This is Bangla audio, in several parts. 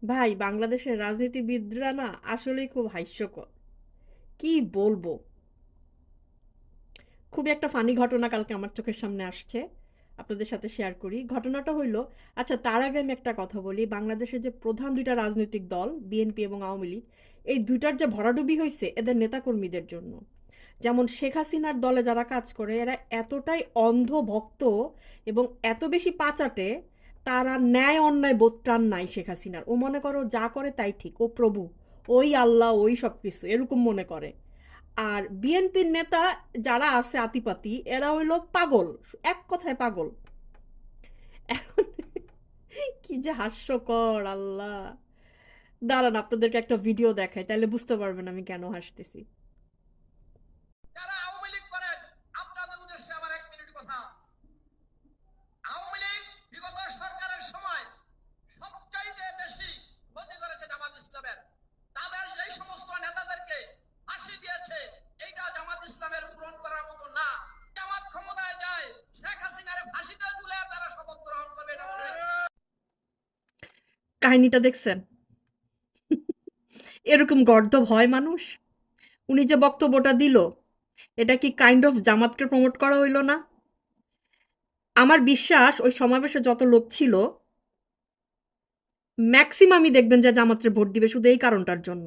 ভাই, বাংলাদেশের রাজনীতিবিদরা না আসলেই খুব হাস্যকর। কি বলবো? খুবই একটা ফানি ঘটনা কালকে আমার চোখের সামনে আসছে, আপনাদের সাথে শেয়ার করি। ঘটনাটা হইলো, আচ্ছা তার আগে আমি একটা কথা বলি। বাংলাদেশের যে প্রধান দুইটা রাজনৈতিক দল, বিএনপি এবং আওয়ামী লীগ, এই দুইটার যে ভরাডুবি হয়েছে এদের নেতাকর্মীদের জন্য। যেমন শেখ হাসিনার দলে যারা কাজ করে এরা এতটাই অন্ধভক্ত এবং এত বেশি পাচাটে, তারা ন্যায় অন্যায় বোধটান নাই শেখ হাসিনার। ও মনে করো যা করে তাই ঠিক, ও প্রভু, ওই আল্লাহ, ওই সব কিছু এরকম মনে করে। আর বিএনপির নেতা যারা আছে আতিপাতি, এরা হইল পাগল, এক কথায় পাগল। এখন কি যে হাস্যকর আল্লাহ! দাঁড়ান আপনাদেরকে একটা ভিডিও দেখাই, তাহলে বুঝতে পারবেন আমি কেন হাসতেছি। যারা আওয়ামী লীগ করেন, আপনাদের উদ্দেশ্যে আমার 1 মিনিট কথা। আওয়ামী লীগ বিগত সরকারের সময় সবচাইতে বেশি ক্ষতি করেছে জামাত ইসলামের। তাদের যেই সমস্ত নেতাদেরকে ফাঁসি দিয়েছে, এইটা জামাত ইসলামের পূরণ করার মতো না। জামাত ক্ষমতায় যায়, শেখ হাসিনার ফাঁসিতে ঝুলে তারা শপথ গ্রহণ করবে না। কাহিনীটা দেখছেন? এরকম গর্দভ হয় মানুষ? উনি যে বক্তব্যটা দিল, এটা কি কাইন্ড অফ জামাতকে প্রমোট করা হইল না? আমার বিশ্বাস ওই সমাবেশে যত লোক ছিল ম্যাক্সিমামই দেখবেন যে জামাতরে ভোট দিবে শুধু এই কারণটার জন্য।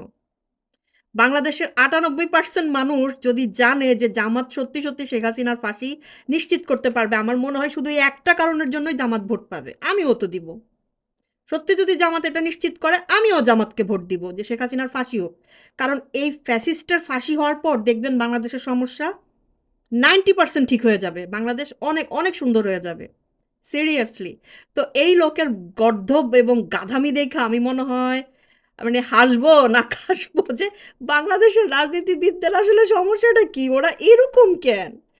বাংলাদেশের ৯৮% মানুষ যদি জানে যে জামাত সত্যি সত্যি শেখ হাসিনার ফাঁসি নিশ্চিত করতে পারবে, আমার মনে হয় শুধু এই একটা কারণের জন্যই জামাত ভোট পাবে। আমিও তো দিব। সত্যি যদি জামাত এটা নিশ্চিত করে, আমিও জামাতকে ভোট দিব যে শেখ হাসিনার ফাঁসি হোক। কারণ এই ফ্যাসিস্টের ফাঁসি হওয়ার পর দেখবেন বাংলাদেশের সমস্যা 90% ঠিক হয়ে যাবে। বাংলাদেশ অনেক অনেক সুন্দর হয়ে যাবে, সিরিয়াসলি। তো এই লোকের গর্ধব এবং গাধামি দেখে আমি মনে হয় মানে হাসবো না কাশবো যে বাংলাদেশের রাজনীতিবিদদের আসলে সমস্যাটা কি, ওরা এরকম কেন?